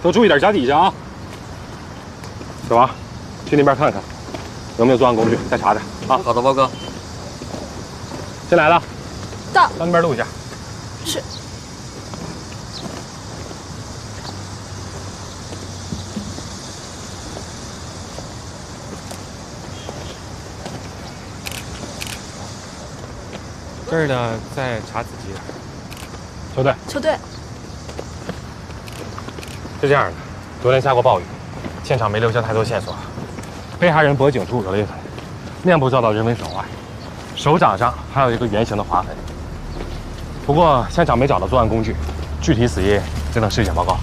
都注意点脚底下啊。小王，去那边看看，有没有作案工具，再查查啊。好的，报告。进来了。到那边录一下。是。这儿呢，在查子集。球队，球队。是这样的，昨天下过暴雨，现场没留下太多线索。被害人脖颈处有裂痕，面部遭到人为损坏，手掌上还有一个圆形的划痕。不过现场没找到作案工具，具体死因只等尸检报告。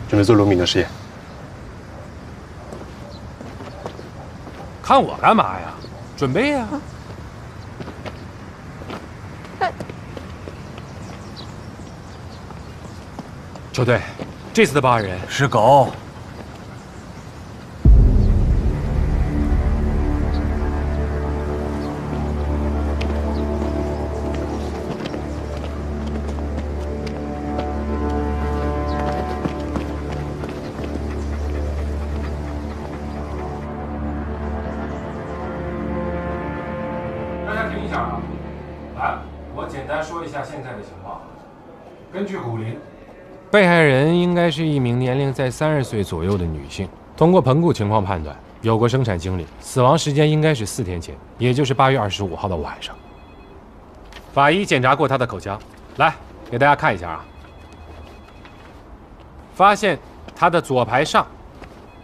准备做卢米诺实验。看我干嘛呀？准备呀！球队，这次的报案人是狗。根据骨龄，被害人应该是一名年龄在30岁左右的女性。通过盆骨情况判断，有过生产经历，死亡时间应该是4天前，也就是8月25号的晚上。法医检查过她的口腔，来给大家看一下啊。发现她的左排上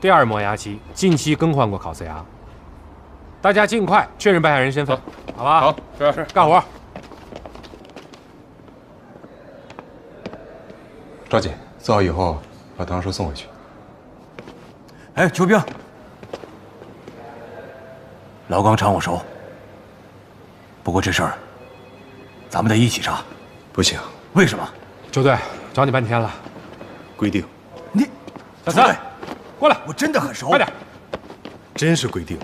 第2磨牙期近期更换过烤瓷牙。大家尽快确认被害人身份，好吧？好，是干活。赵姐，做好以后把唐叔送回去。哎，邱兵，老钢厂我熟，不过这事儿咱们得一起查。不行，为什么？球队找你半天了，规定。你，小三，过来，我真的很熟。快点，真是规定。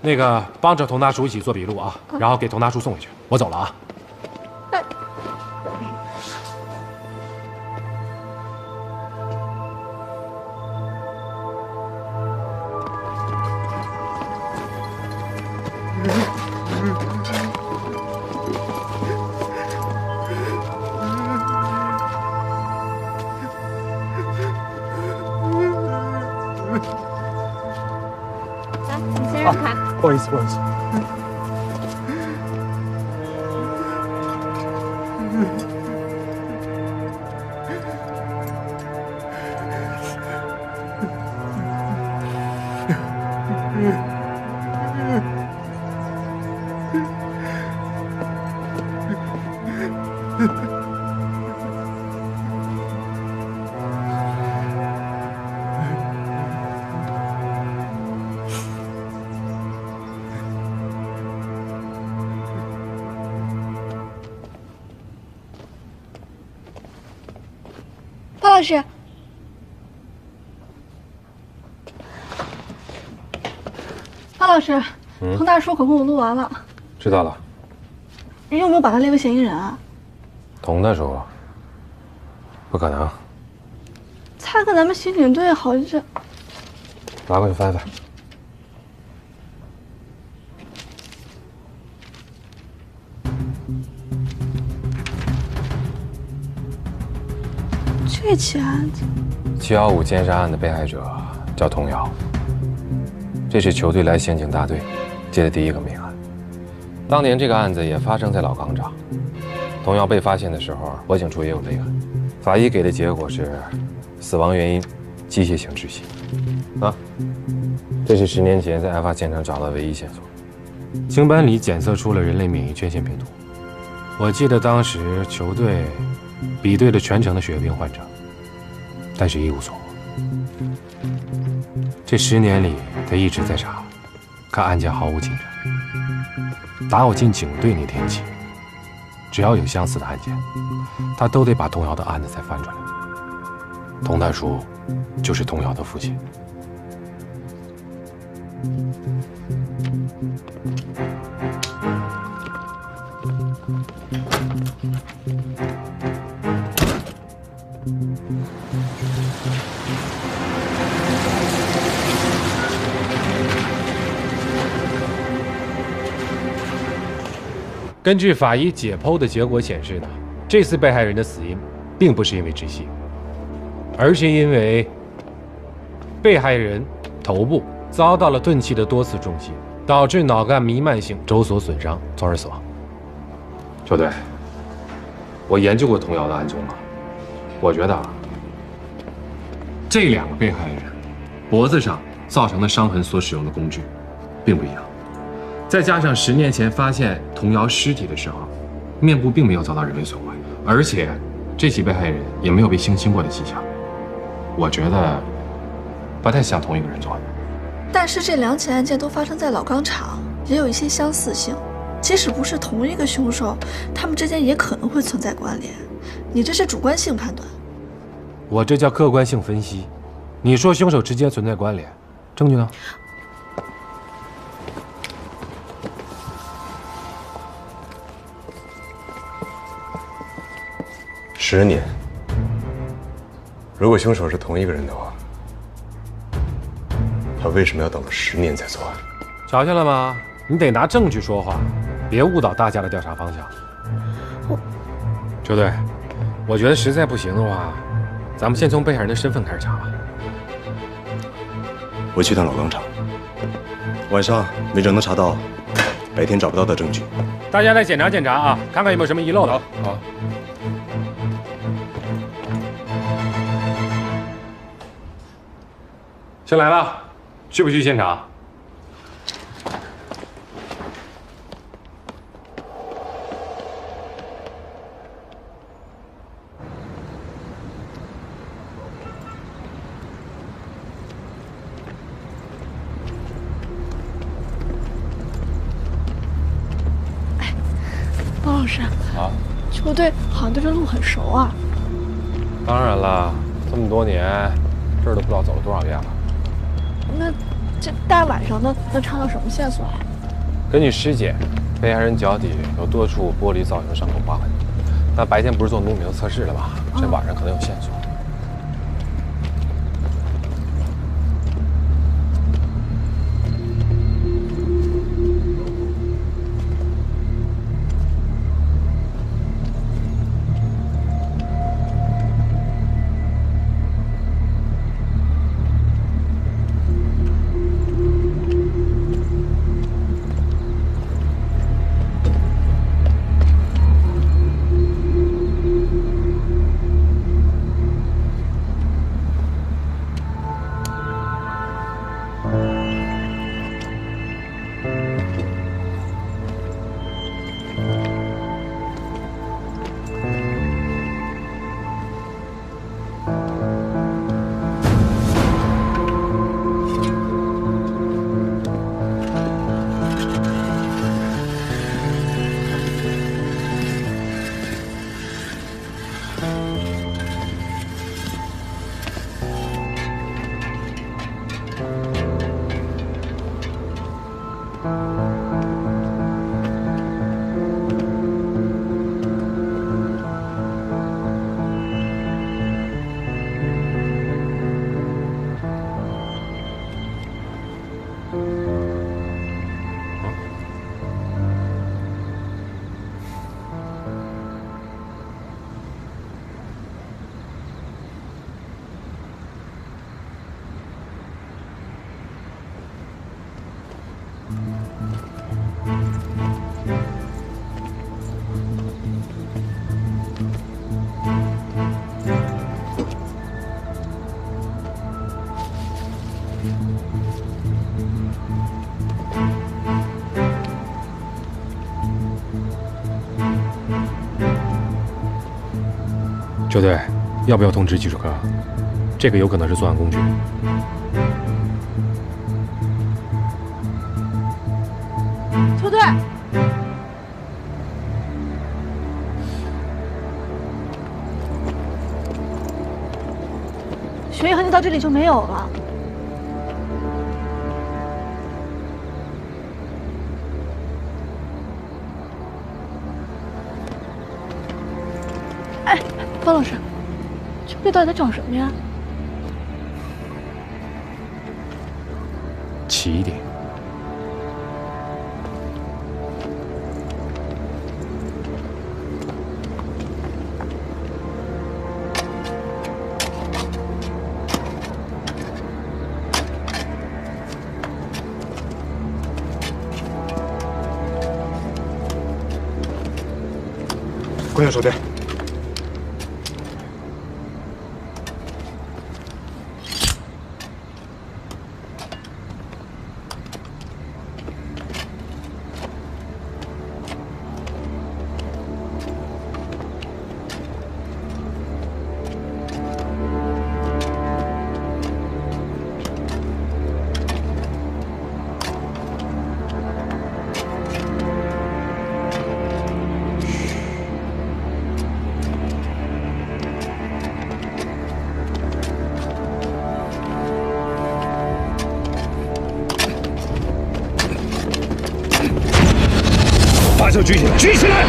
那个帮着佟大叔一起做笔录啊，然后给佟大叔送回去。我走了啊。来，你先让开。不好意思，不好意思。包老师，包老师，佟大叔口供我录完了，知道了。你有没有把他列为嫌疑人啊？佟大叔，不可能。他跟咱们刑警队好像……拿过去翻翻。这这起案子715奸杀案的被害者叫童瑶，这是球队来刑警大队接的第一个命案。当年这个案子也发生在老钢厂，童瑶被发现的时候，火警处也有备案，法医给的结果是死亡原因机械性窒息。啊，这是10年前在案发现场找到的唯一线索。清班里检测出了人类免疫缺陷病毒。我记得当时球队比对了全城的血液病患者，但是一无所获。这10年里，他一直在查，可案件毫无进展。打我进警队那天起，只要有相似的案件，他都得把童瑶的案子再翻出来。童大叔就是童瑶的父亲。根据法医解剖的结果显示呢，这次被害人的死因并不是因为窒息，而是因为被害人头部遭到了钝器的多次重击，导致脑干弥漫性轴索损伤，从而死亡。球队，我研究过童瑶的案中啊，我觉得这2个被害人脖子上造成的伤痕所使用的工具并不一样。再加上10年前发现童瑶尸体的时候，面部并没有遭到人为损坏，而且这起被害人也没有被性侵过的迹象，我觉得不太像同一个人做的。但是这2起案件都发生在老钢厂，也有一些相似性。即使不是同一个凶手，他们之间也可能会存在关联。你这是主观性判断，我这叫客观性分析。你说凶手之间存在关联，证据呢？10年。如果凶手是同一个人的话，他为什么要等了10年才作案？瞧见了吗？你得拿证据说话，别误导大家的调查方向。球队，我觉得实在不行的话，咱们先从被害人的身份开始查吧。我去趟老钢厂，晚上没准能查到白天找不到的证据。大家再检查检查啊，看看有没有什么遗漏的。好。先来了，去不去现场？包老师啊，球队好像对这路很熟啊。当然了，这么多年，这儿都不知道走了多少遍了。那这大晚上的能查到什么线索啊？根据尸检，被害人脚底有多处玻璃造成伤口划痕。那白天不是做农民的测试了吗？这晚上可能有线索。周队，要不要通知技术科？这个有可能是作案工具。球队，血液痕迹到这里就没有了。哎，方老师，球队到底在找什么呀？起点。关小守队。把手举起来，举起来！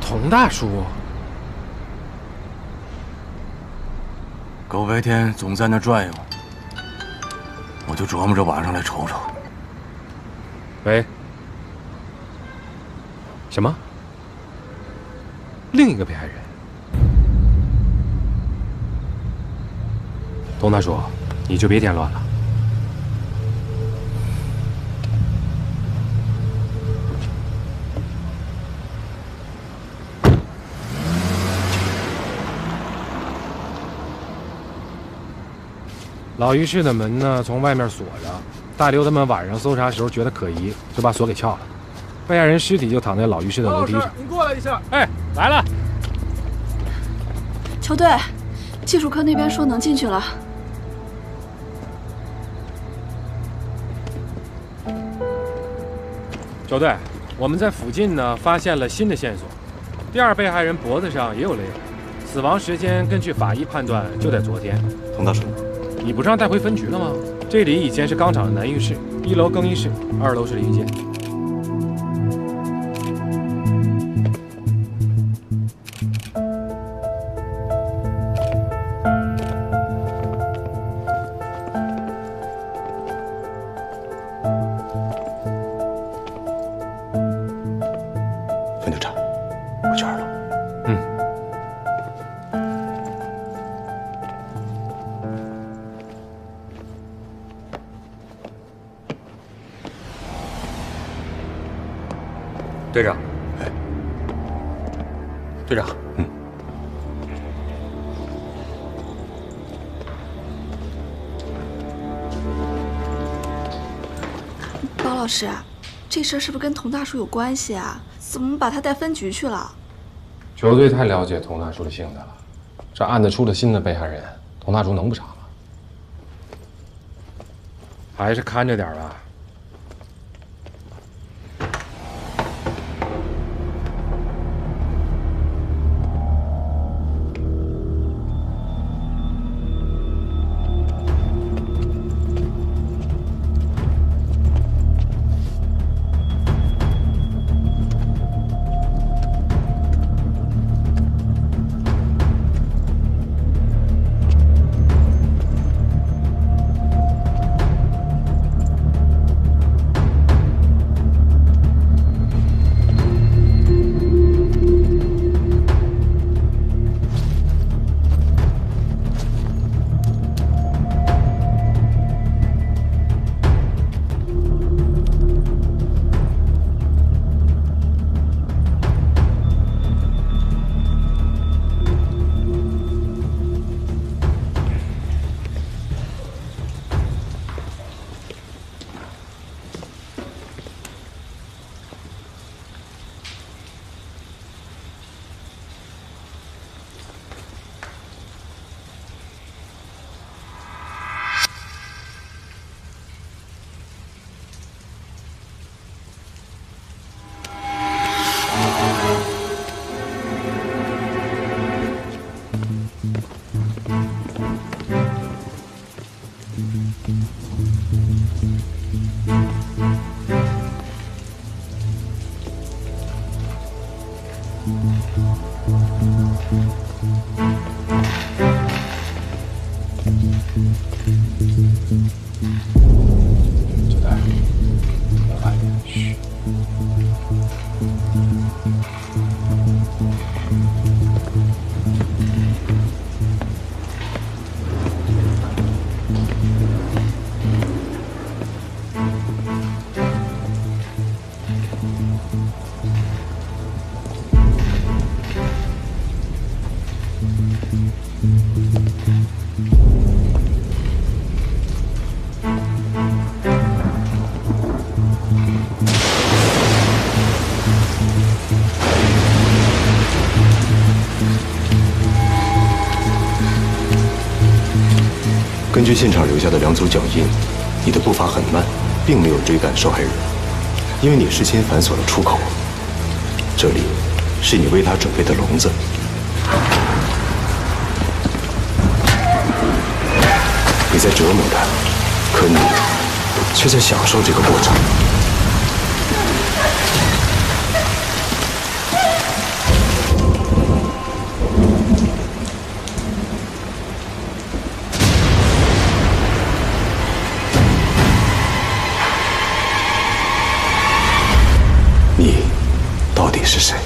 佟大叔。 狗白天总在那转悠，我就琢磨着晚上来瞅瞅。喂，什么？另一个被害人？佟大叔，你就别添乱了。老于氏的门呢，从外面锁着。大刘他们晚上搜查时候觉得可疑，就把锁给撬了。被害人尸体就躺在老于氏的楼梯上。你过来一下。哎，来了。球队，技术科那边说能进去了。球队，我们在附近呢发现了新的线索。第二被害人脖子上也有勒痕，死亡时间根据法医判断就在昨天。佟大叔。 你不是让带回分局了吗？这里以前是钢厂的男浴室，1楼更衣室，2楼是零件。分局长，我去2楼。嗯。 队长，哎，队长，包老师，这事儿是不是跟佟大叔有关系啊？怎么把他带分局去了？球队太了解佟大叔的性子了，这案子出了新的被害人，佟大叔能不查吗？还是看着点吧。根据现场留下的2组脚印，你的步伐很慢，并没有追赶受害人，因为你事先反锁了出口。这里是你为他准备的笼子。你在折磨他，可你却在享受这个过程。你到底是谁？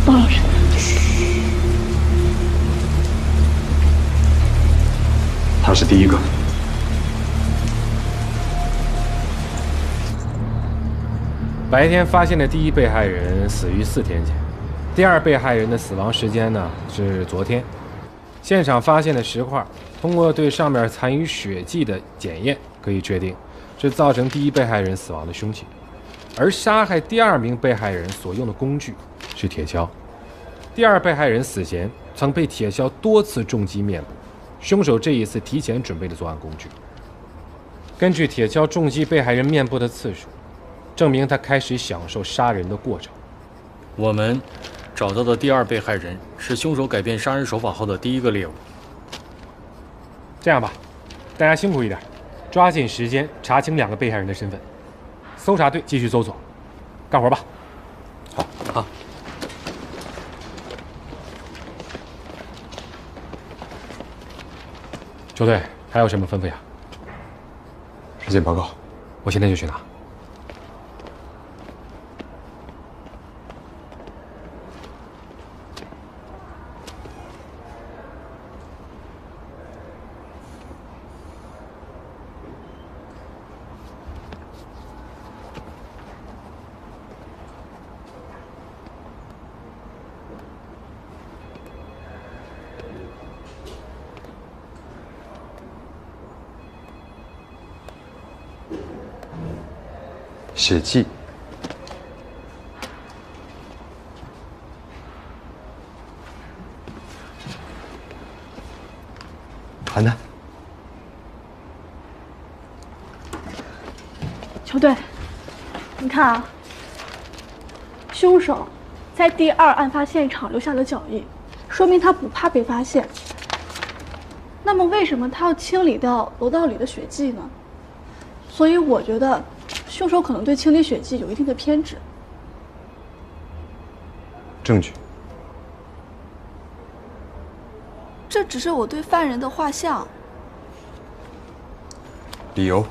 包老师，他是第一个。白天发现的第一被害人死于4天前，第二被害人的死亡时间呢是昨天。现场发现的石块，通过对上面残余血迹的检验，可以确定是造成第一被害人死亡的凶器。而杀害第2名被害人所用的工具是铁锹。第2被害人死前曾被铁锹多次重击面部，凶手这一次提前准备了作案工具。根据铁锹重击被害人面部的次数，证明他开始享受杀人的过程。我们找到的第2被害人是凶手改变杀人手法后的第1个猎物。这样吧，大家辛苦一点，抓紧时间查清2个被害人的身份。搜查队继续搜索，干活吧。好。球队还有什么吩咐呀？尸检报告，我现在就去拿。血迹。韩楠，球队，你看啊，凶手在第2案发现场留下了脚印，说明他不怕被发现。那么为什么他要清理掉楼道里的血迹呢？所以我觉得凶手可能对清理血迹有一定的偏执。证据。这只是我对犯人的画像。理由。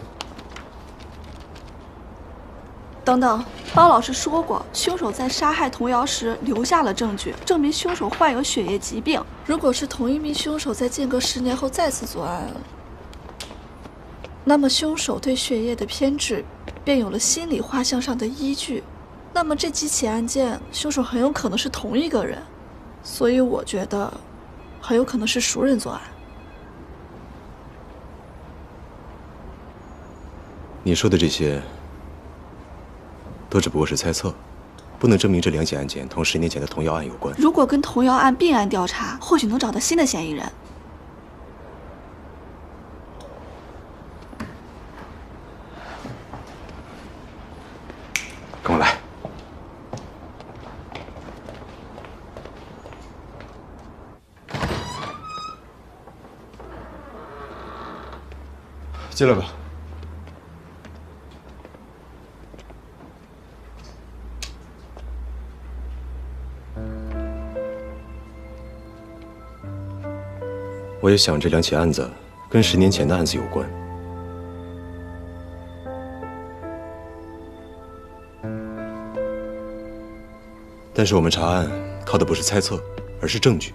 等等，包老师说过，凶手在杀害童瑶时留下了证据，证明凶手患有血液疾病。如果是同一名凶手在间隔10年后再次作案，那么凶手对血液的偏执便有了心理画像上的依据。那么这几起案件，凶手很有可能是同一个人，所以我觉得很有可能是熟人作案。你说的这些都只不过是猜测，不能证明这2起案件同10年前的童谣案有关。如果跟童谣案并案调查，或许能找到新的嫌疑人。跟我来。进来吧。我也想这两起案子跟10年前的案子有关。但是我们查案靠的不是猜测，而是证据。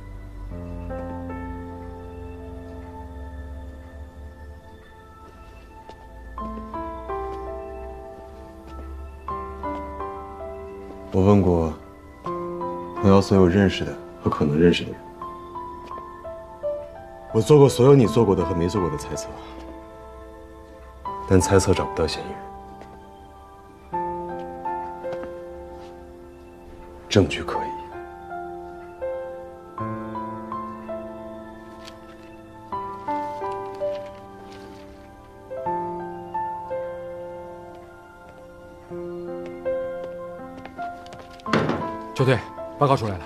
我问过童瑶所有认识的和可能认识的人，我做过所有你做过的和没做过的猜测，但猜测找不到嫌疑人，证据可以。球队，报告出来了。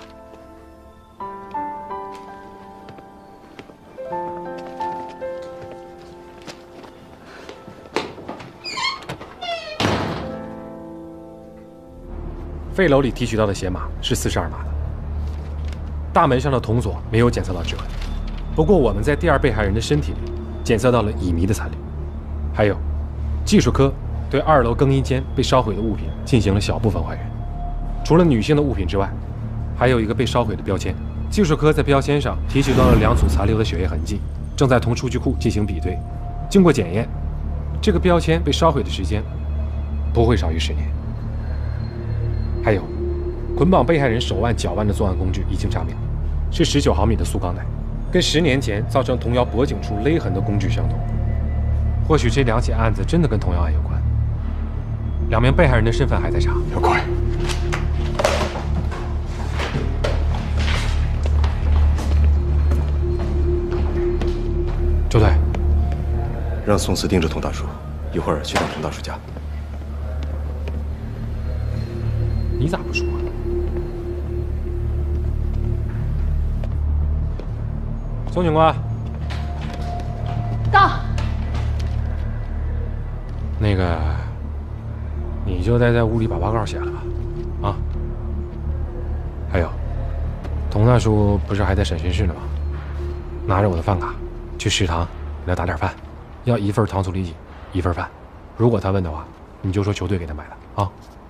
废楼里提取到的鞋码是42码的，大门上的铜锁没有检测到指纹，不过我们在第二被害人的身体里检测到了乙醚的残留，还有，技术科对2楼更衣间被烧毁的物品进行了小部分还原。除了女性的物品之外，还有一个被烧毁的标签。技术科在标签上提取到了2组残留的血液痕迹，正在同数据库进行比对。经过检验，这个标签被烧毁的时间不会少于10年。还有，捆绑被害人手腕、脚腕的作案工具已经查明，是19毫米的速钢带，跟10年前造成童瑶脖颈处勒痕的工具相同。或许这2起案子真的跟童瑶案有关。2名被害人的身份还在查。要快！周队，让宋四盯着童大叔，一会儿去趟童大叔家。你咋不说？宋警官，到。那个，你就待在屋里把报告写了吧，啊。还有，童大叔不是还在审讯室呢吗？拿着我的饭卡去食堂给他打点饭，要1份糖醋里脊，1份饭。如果他问的话，你就说球队给他买的啊，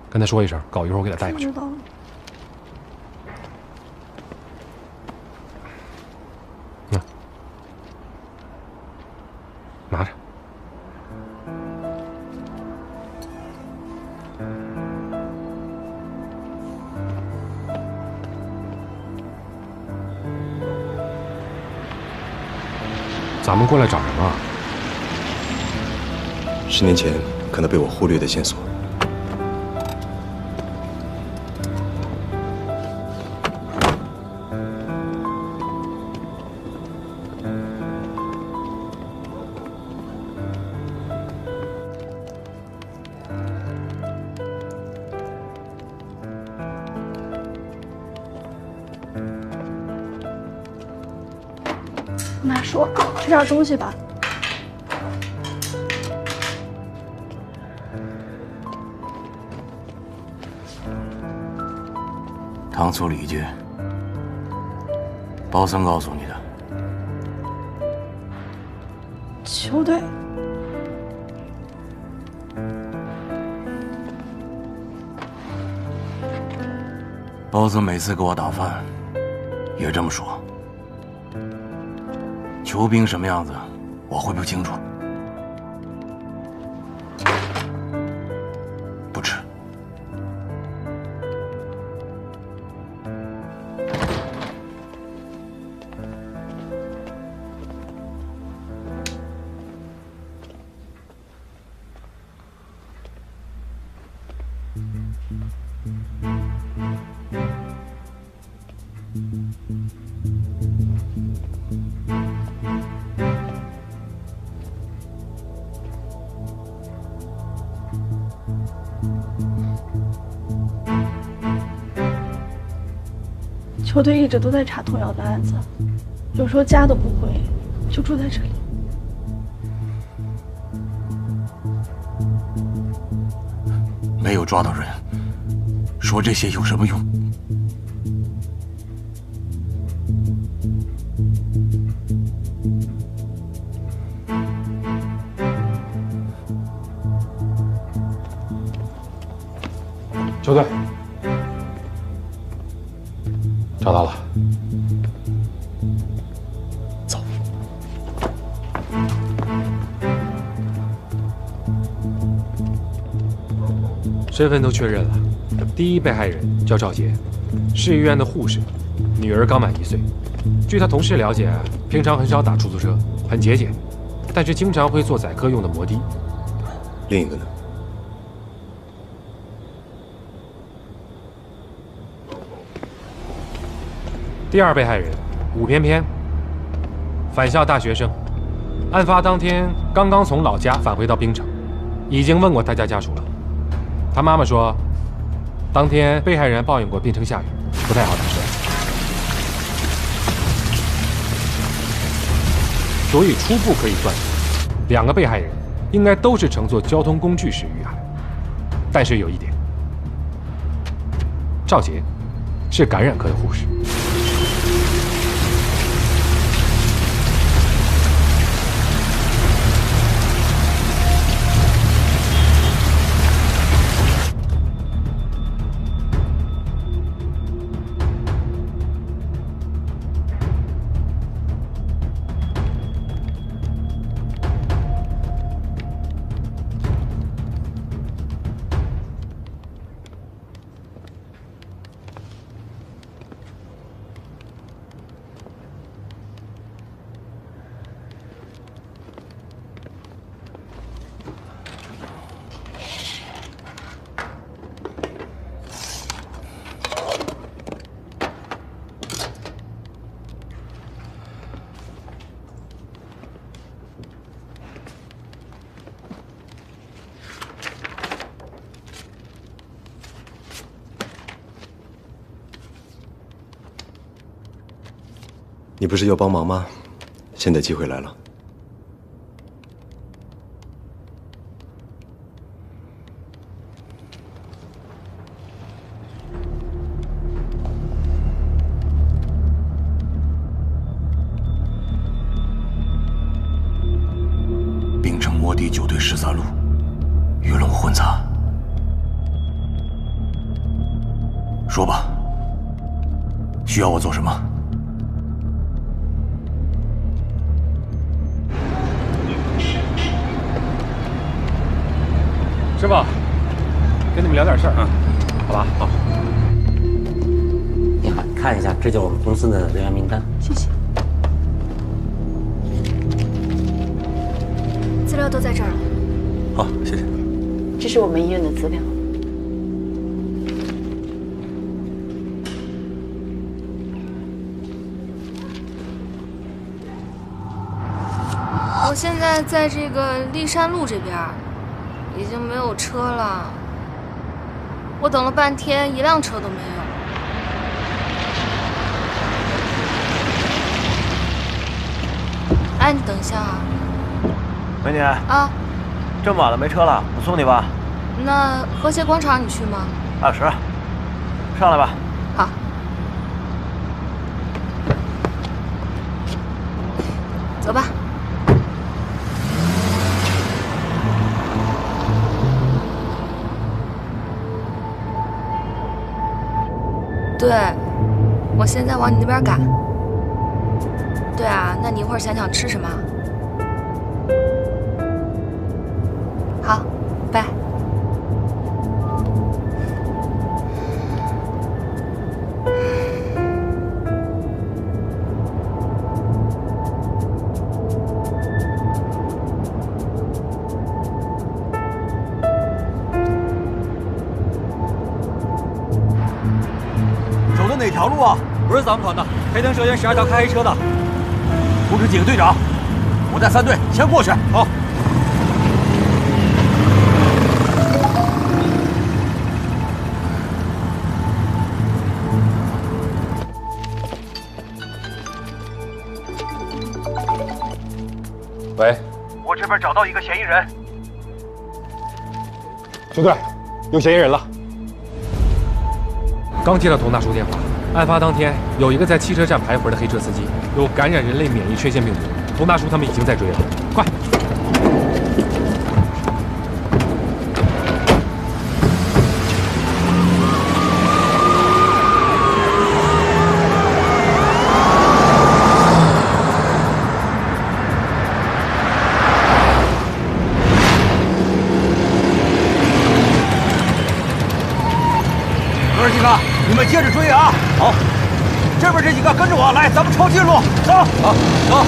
跟他说一声，搞一会儿我给他带过去。知道了。拿着。咱们过来找什么？ 10年前可能被我忽略的线索。妈说吃点东西吧。 糖醋里脊，包森告诉你的。球队，包森每次给我打饭，也这么说。球兵什么样子，我会不清楚。不吃。 球队一直都在查童瑶的案子，有时候家都不回，就住在这里。没有抓到人，说这些有什么用？周队，找到了。走。身份都确认了，第一被害人叫赵杰，市医院的护士，女儿刚满1岁。据他同事了解，平常很少打出租车，很节俭，但是经常会坐载客用的摩的。另一个呢？第二被害人武翩翩，返校大学生，案发当天刚刚从老家返回到槟城，已经问过他家属了。他妈妈说，当天被害人抱怨过槟城下雨，不太好打车，所以初步可以断定，2个被害人应该都是乘坐交通工具时遇害。但是有一点，赵杰是感染科的护士。你不是要帮忙吗？现在机会来了。槟城摩的9队13路，鱼龙混杂。说吧，需要我做什么？师傅，跟你们聊点事儿啊，好吧？好。你好，看一下，这就是我们公司的人员名单。谢谢。资料都在这儿了。好，谢谢。这是我们医院的资料。我现在在这个骊山路这边。已经没有车了，我等了半天，1辆车都没有。哎，你等一下啊！美女啊，这么晚了没车了，我送你吧。那和谐广场你去吗？20，上来吧。好。走吧。对，我现在往你那边赶。对啊，那你一会儿想吃什么？好，拜。哪条路啊？不是咱们团的，黑灯蛇烟12条开黑车的。通知几个队长，我带3队先过去。好。喂，我这边找到一个嫌疑人。兄弟，有嫌疑人了。刚接到佟大叔电话，案发当天有一个在汽车站徘徊的黑车司机有感染人类免疫缺陷病毒，佟大叔他们已经在追了，快！们接着追啊！好，这边这几个跟着我来，咱们抄近路，走。好，走。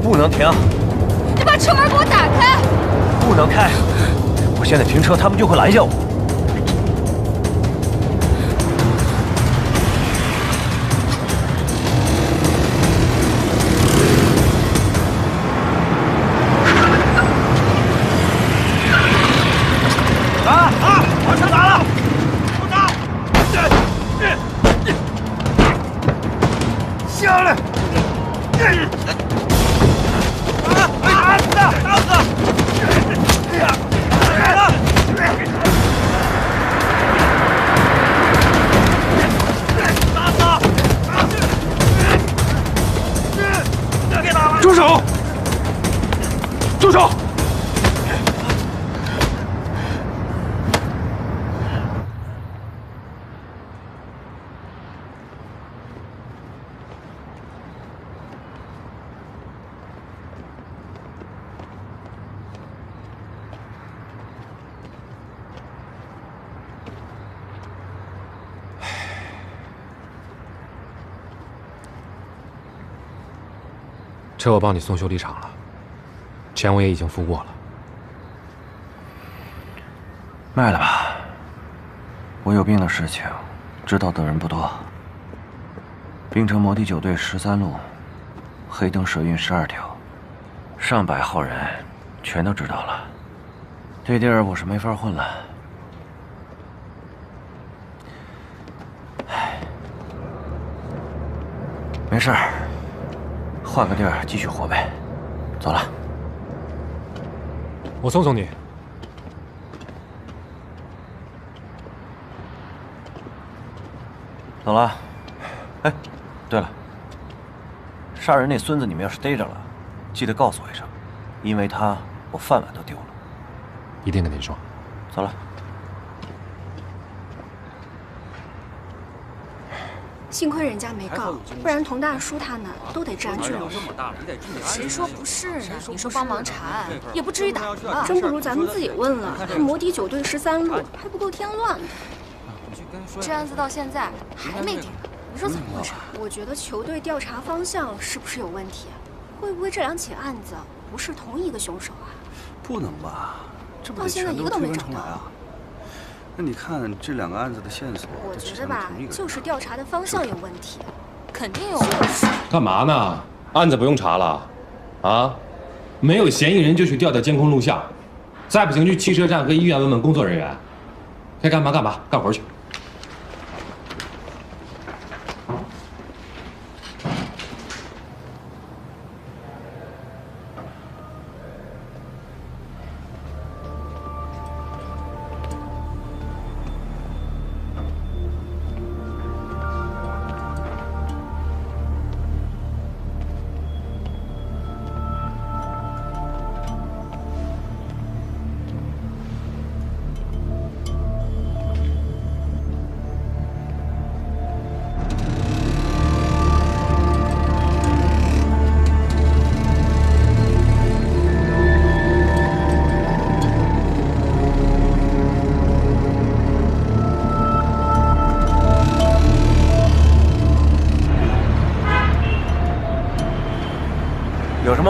不能停！你把车门给我打开！不能开！我现在停车，他们就会拦下我。把车打了！不打！下来！住手！住手！车我帮你送修理厂了，钱我也已经付过了。卖了吧，我有病的事情，知道的人不多。滨城摩的9队13路，黑灯蛇运12条，上百号人，全都知道了。这地儿我是没法混了。唉，没事儿。换个地儿继续活呗，走了。我送送你。走了。哎，对了，杀人那孙子你们要是逮着了，记得告诉我一声，因为他我饭碗都丢了。一定跟您说。走了。幸亏人家没告，不然佟大叔他们都得治安拘留。谁说不是呢？你说帮忙查案，也不至于打了。真不如咱们自己问了。这摩的9队13路还不够添乱的。这案子到现在还没定，你说怎么回事？我觉得球队调查方向是不是有问题？会不会这2起案子不是同一个凶手啊？不能吧？这不到现在一个都没找到啊！那你看这2个案子的线索，我觉得吧，就是调查的方向有问题，肯定有问题。干嘛呢？案子不用查了，啊？没有嫌疑人就去调监控录像，再不行去汽车站和医院问问工作人员。该干嘛干嘛，干活去。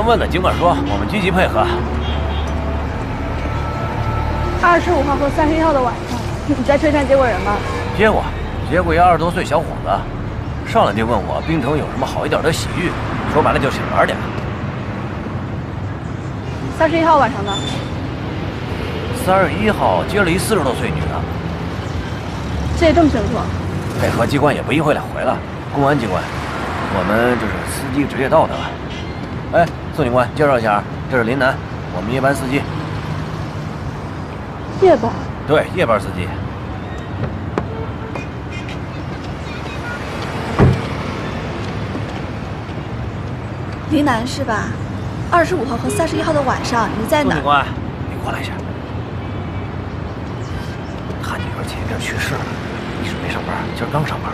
能问的尽管说，我们积极配合。25号和31号的晚上，你在车站接过人吗？接过一20多岁小伙子，上来就问我冰城有什么好一点的洗浴，说白了就是想玩点。31号晚上呢？31号接了一40多岁女的。记得这么清楚？配合机关也不一会两回了，公安机关，我们这是司机职业道德。哎，宋警官，介绍一下，这是林楠，我们夜班司机。夜班？对，夜班司机。林楠是吧？25号和31号的晚上你在哪？宋警官，你过来一下。他女儿前一阵去世了，一直没上班，今儿刚上班。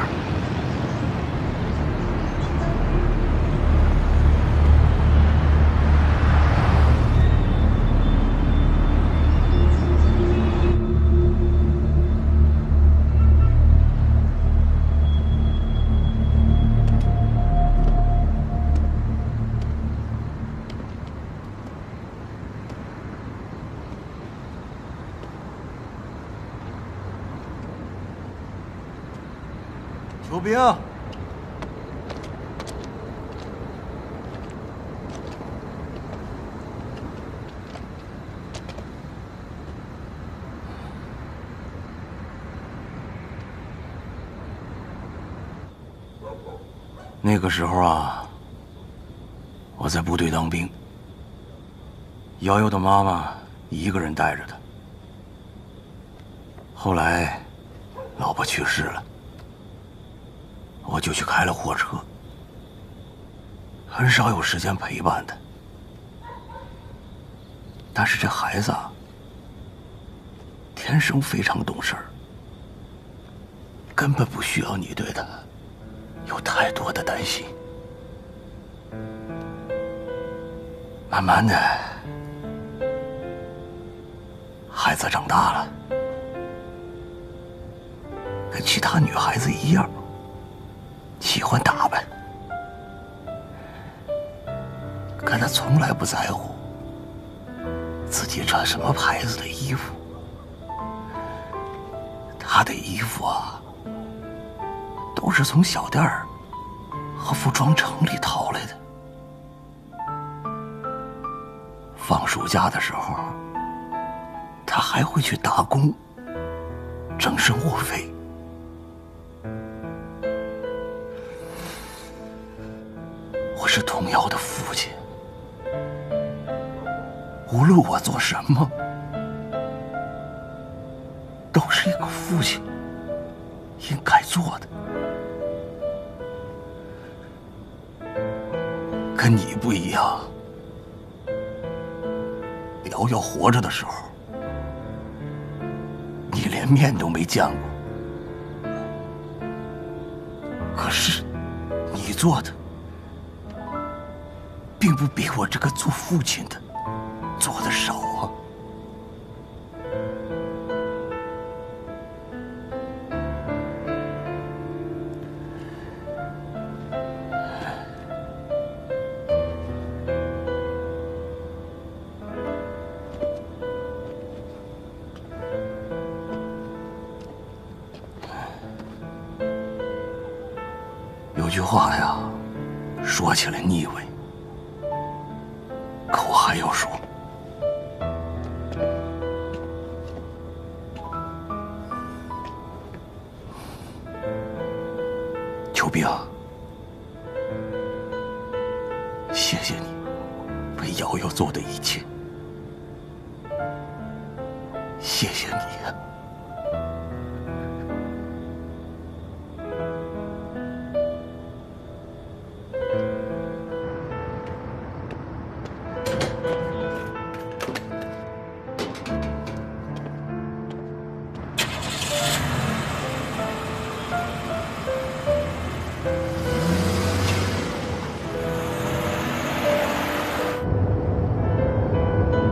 出兵！那个时候啊，我在部队当兵，瑶瑶的妈妈一个人带着她。后来，老婆去世了。我就去开了货车，很少有时间陪伴他。但是这孩子啊，天生非常懂事儿，根本不需要你对他有太多的担心。慢慢的，孩子长大了，跟其他女孩子一样。喜欢打扮，可他从来不在乎自己穿什么牌子的衣服。他的衣服啊，都是从小店儿和服装城里淘来的。放暑假的时候，他还会去打工，挣生活费。我是童瑶的父亲，无论我做什么，都是一个父亲应该做的。跟你不一样，瑶瑶活着的时候，你连面都没见过，可是你做的并不比我这个做父亲的做的少啊。有句话呀，说起来腻味，可我还要说。邱兵，谢谢你为瑶瑶做的一切，谢谢你啊。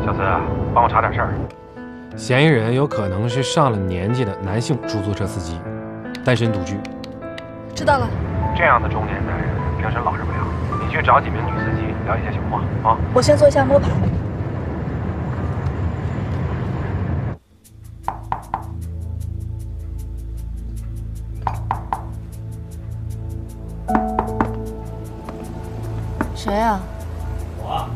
小孙啊，帮我查点事儿。嫌疑人有可能是上了年纪的男性出租车司机，单身独居。知道了。这样的中年男人平时老实不了，你你去找几名女司机了解一下情况啊。我先做一下摸排。谁呀？我。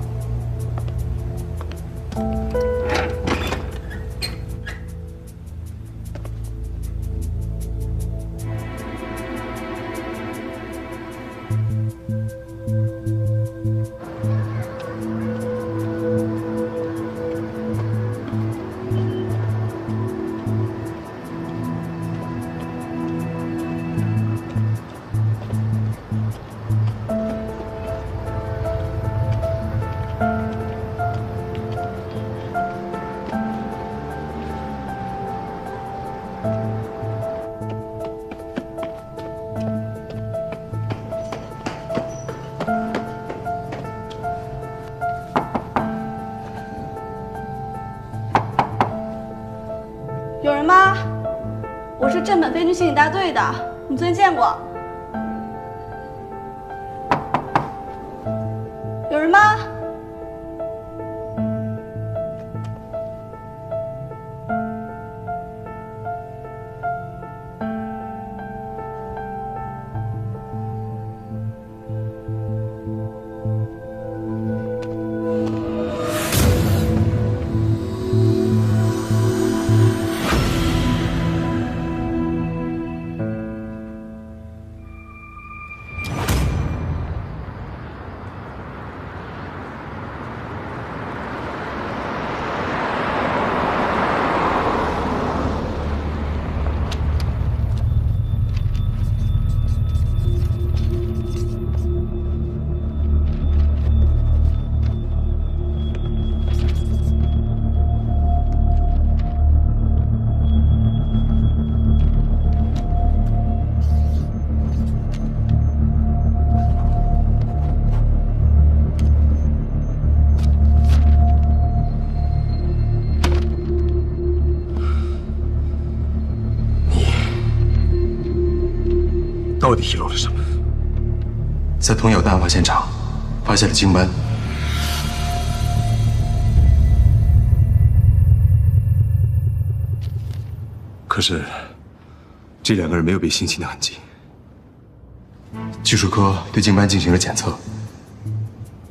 有人吗？我是正本飞军刑警大队的，你昨天见过？有人吗？到底遗漏了什么？在童瑶的案发现场发现了经斑，可是这两个人没有被性侵的痕迹。技术科对经斑进行了检测，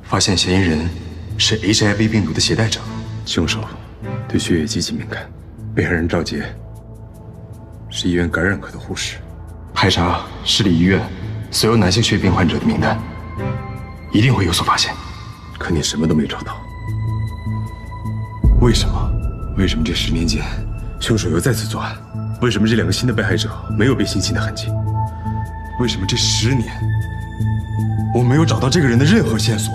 发现嫌疑人是 HIV 病毒的携带者，凶手对血液极其敏感。被害人赵杰是医院感染科的护士。排查市立医院所有男性血病患者的名单，一定会有所发现。可你什么都没找到，为什么？为什么这10年间，凶手又再次作案？为什么这两个新的被害者没有被性侵的痕迹？为什么这10年，我没有找到这个人的任何线索？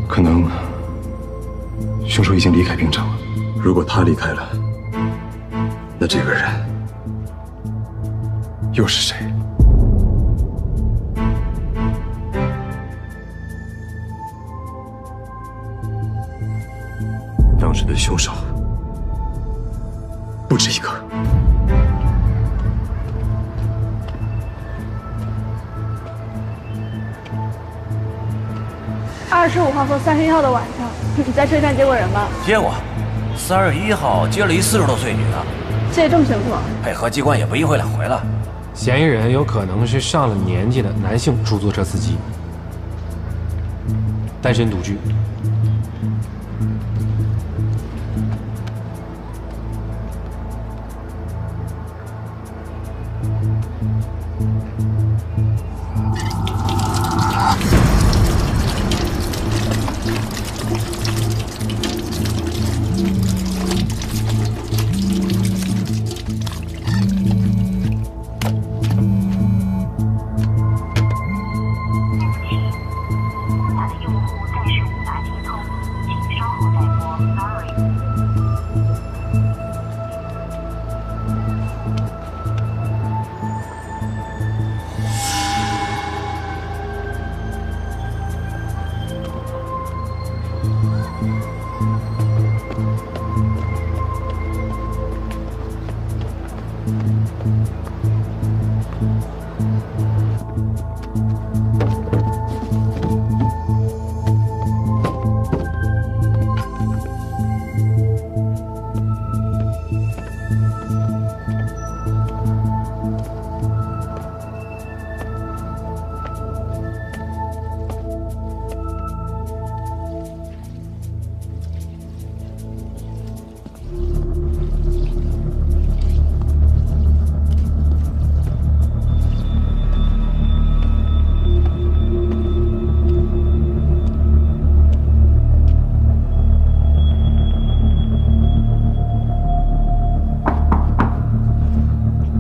可能，凶手已经离开平城了。如果他离开了，那这个人又是谁？当时的凶手不止一个。25号和31号的晚上，你在车站接过人吗？接过，31号接了一40多岁女的。记得这么清楚？配合机关也不一回两回了。嫌疑人有可能是上了年纪的男性出租车司机，单身独居。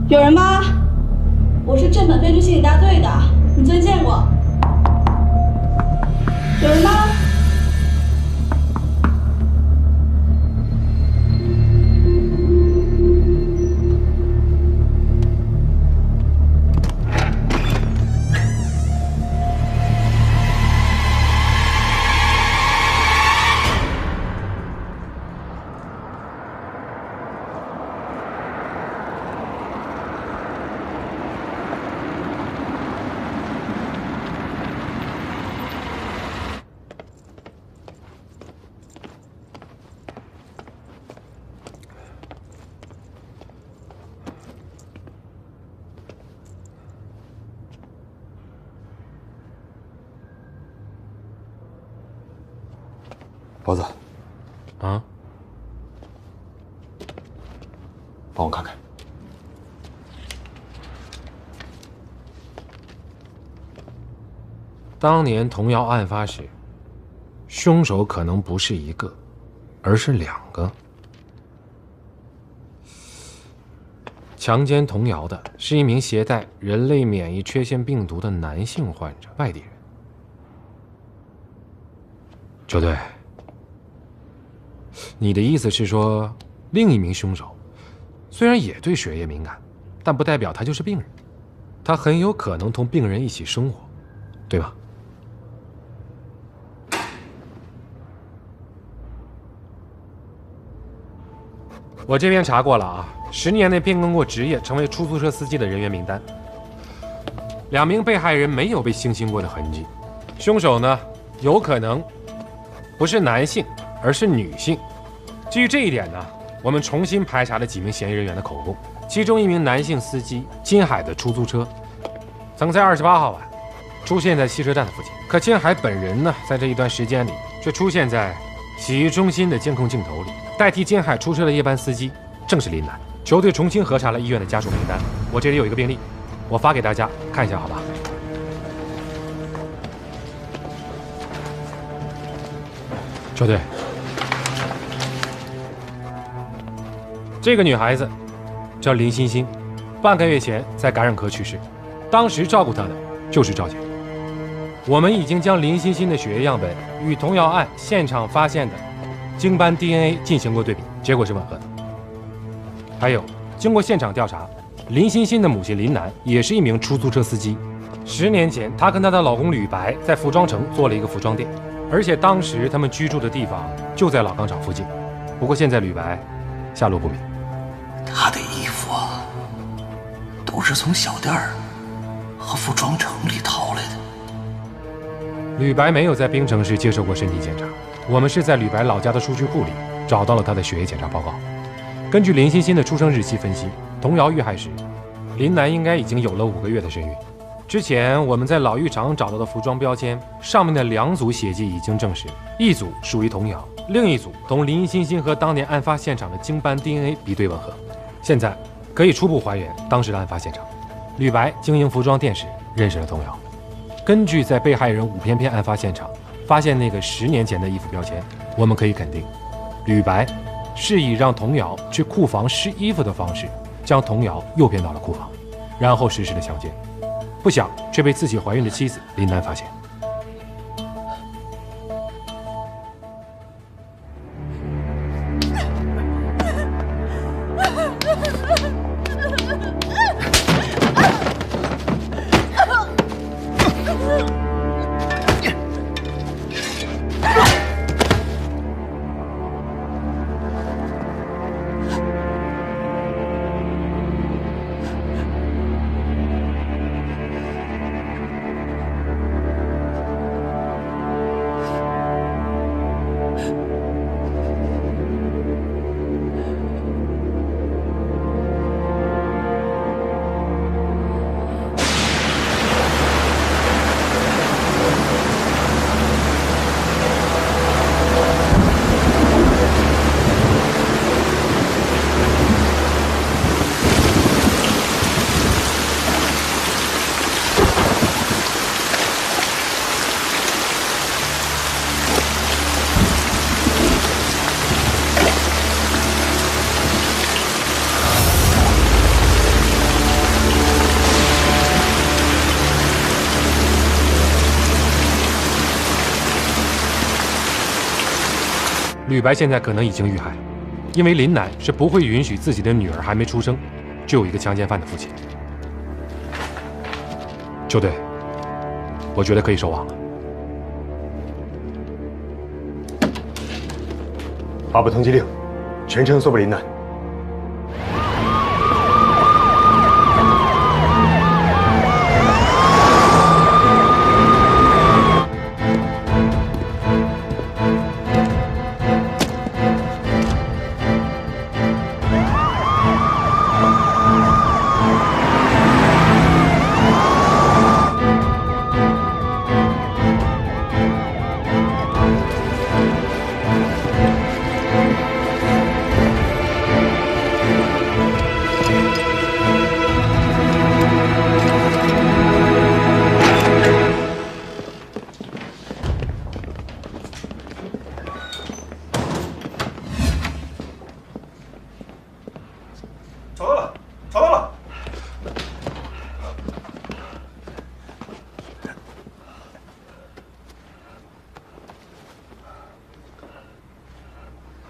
有人吗？我是正本分局刑警大队的，你昨天见过？有人吗？包子，啊，帮我看看。当年童谣案发时，凶手可能不是一个，而是2个。强奸童谣的是一名携带人类免疫缺陷病毒的男性患者，外地人。周队，你的意思是说，另一名凶手虽然也对血液敏感，但不代表他就是病人，他很有可能同病人一起生活，对吧？我这边查过了啊，10年内变更过职业成为出租车司机的人员名单，2名被害人没有被性侵过的痕迹，凶手呢有可能不是男性，而是女性。基于这一点呢，我们重新排查了几名嫌疑人员的口供，其中一名男性司机金海的出租车曾在28号晚出现在汽车站的附近，可金海本人呢，在这一段时间里却出现在洗浴中心的监控镜头里。代替金海出车的夜班司机正是林楠。球队重新核查了医院的家属名单，我这里有一个病历，我发给大家看一下，好吧？球队，这个女孩子叫林欣欣，半个月前在感染科去世，当时照顾她的就是赵姐。我们已经将林欣欣的血液样本与童谣案现场发现的精斑 DNA 进行过对比，结果是吻合的。还有，经过现场调查，林欣欣的母亲林楠也是一名出租车司机。10年前，她跟她的老公吕白在服装城做了一个服装店，而且当时他们居住的地方就在老钢厂附近。不过现在吕白下落不明。他的衣服啊，都是从小店儿和服装城里淘来的。吕白没有在槟城市接受过身体检查，我们是在吕白老家的数据库里找到了他的血液检查报告。根据林欣欣的出生日期分析，童谣遇害时，林楠应该已经有了5个月的身孕。之前我们在老浴场找到的服装标签上面的2组血迹已经证实，一组属于童谣，另一组同林欣欣和当年案发现场的精斑 DNA 比对吻合。现在可以初步还原当时的案发现场。吕白经营服装店时认识了童谣。根据在被害人武翩翩案发现场发现那个10年前的衣服标签，我们可以肯定，吕白是以让童谣去库房试衣服的方式，将童谣诱骗到了库房，然后实施了强奸，不想却被自己怀孕的妻子林楠发现。吕白现在可能已经遇害，因为林楠是不会允许自己的女儿还没出生，就有一个强奸犯的父亲。球队，我觉得可以收网了。发布通缉令，全城搜捕林楠。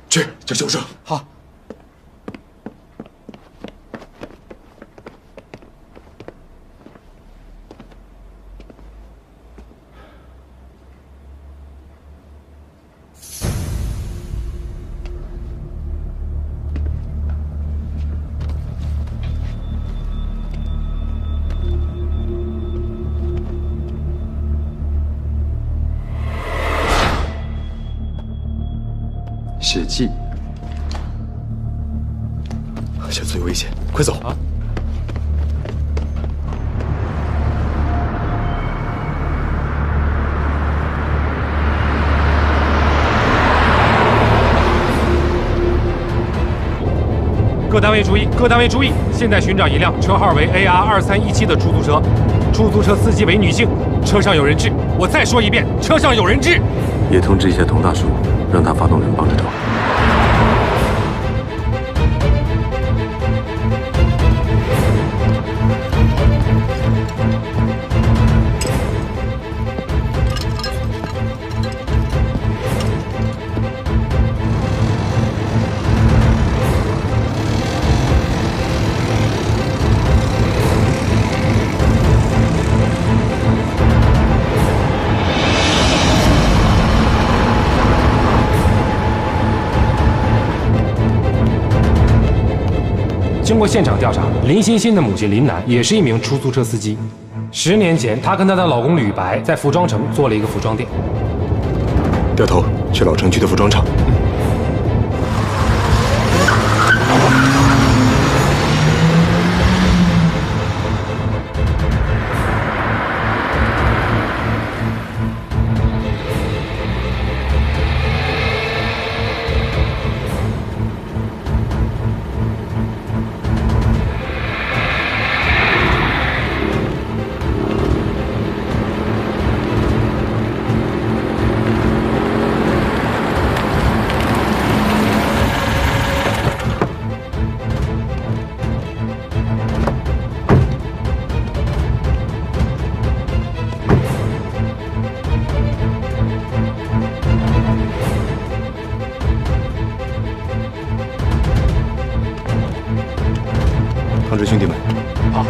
去叫救护车。好。血迹，小子有危险，快走！啊！各单位注意！各单位注意！现在寻找一辆车号为 AR2317的出租车，出租车司机为女性，车上有人质。我再说一遍，车上有人质。也通知一下童大叔，让他发动人帮着找。经过现场调查，林欣欣的母亲林楠也是一名出租车司机。10年前，她跟她的老公吕白在服装城做了一个服装店。掉头去老城区的服装厂。通知兄弟们。好。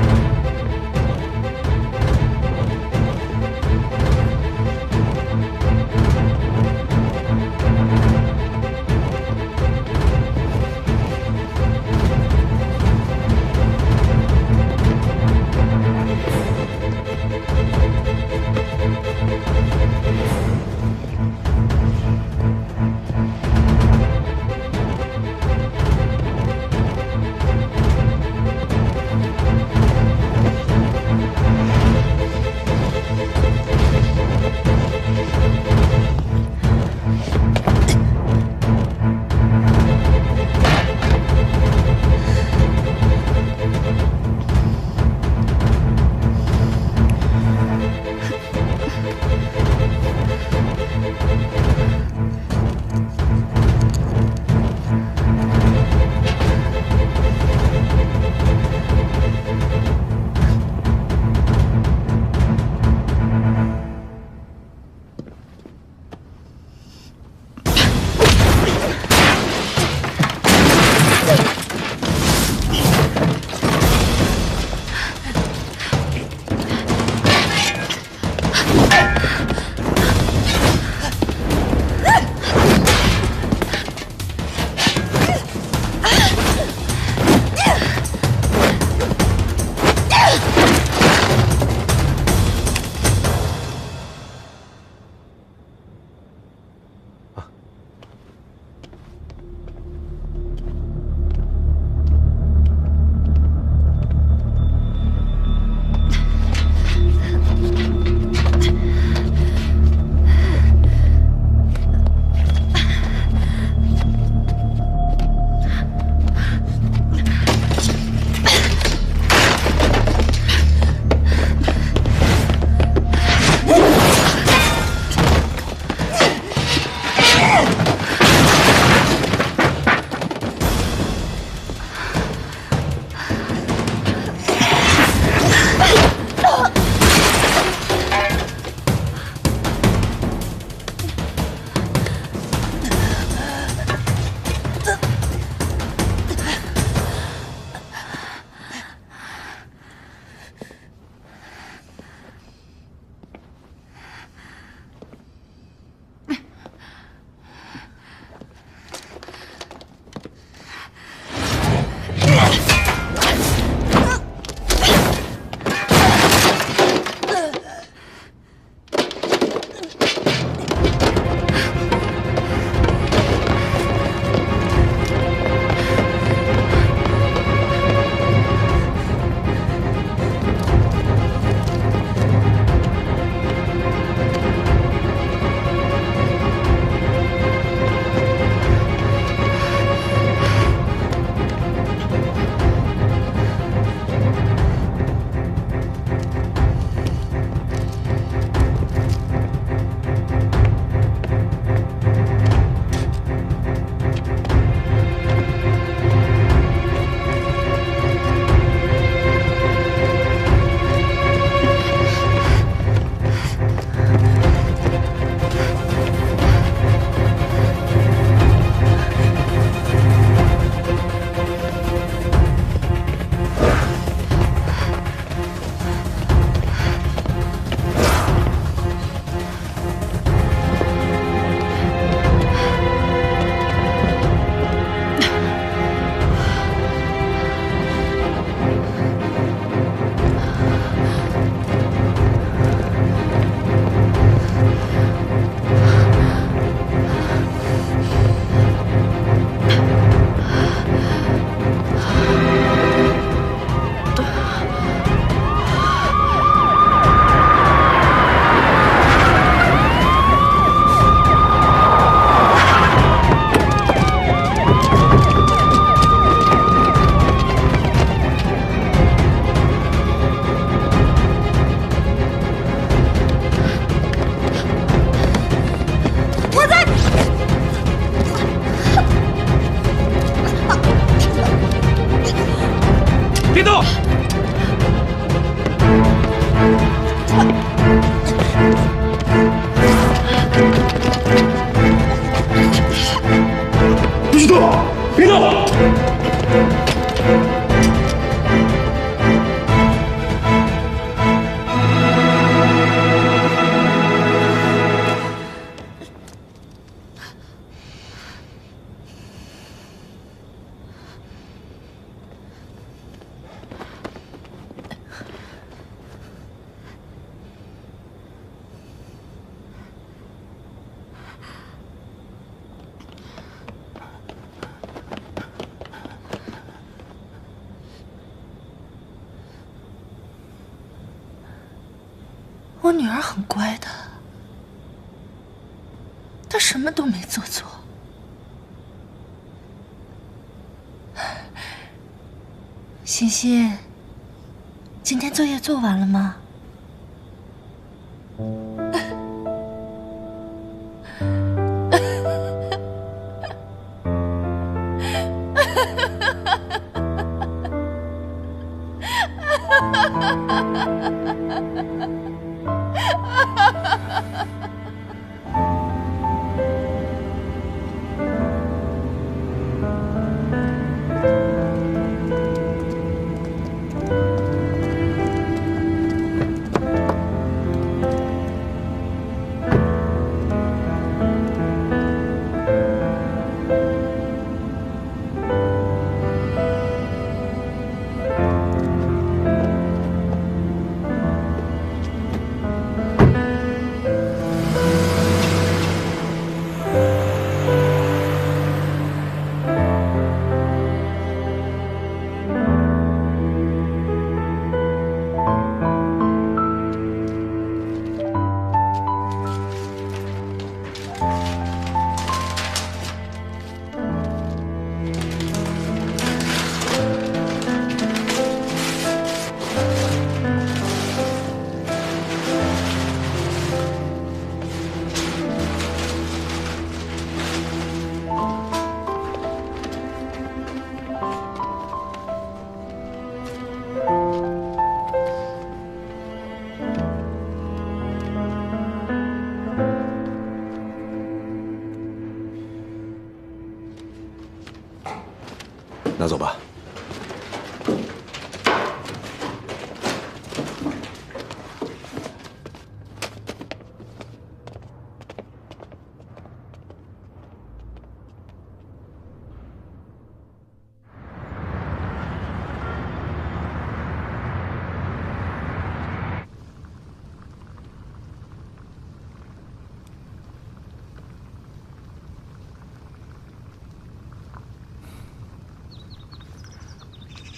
别动！不许动！别动！我女儿很乖的，她什么都没做错。欣欣，今天作业做完了吗？拿走吧。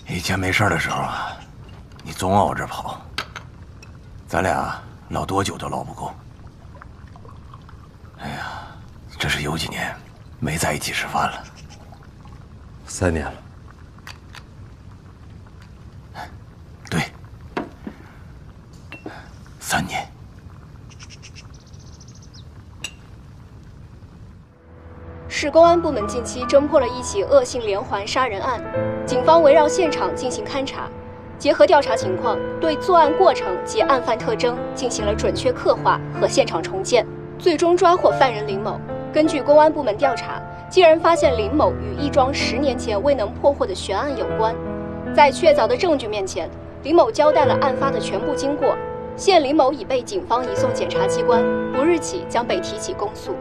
以前没事的时候啊，你总往我这儿跑，咱俩唠多久都唠不够。哎呀，这是有几年没在一起吃饭了。3年了。对，3年。市公安部门近期侦破了一起恶性连环杀人案，警方围绕现场进行勘查，结合调查情况，对作案过程及案犯特征进行了准确刻画和现场重建，最终抓获犯人林某。根据公安部门调查，竟然发现林某与一桩10年前未能破获的悬案有关。在确凿的证据面前，林某交代了案发的全部经过，现林某已被警方移送检察机关，不日起将被提起公诉。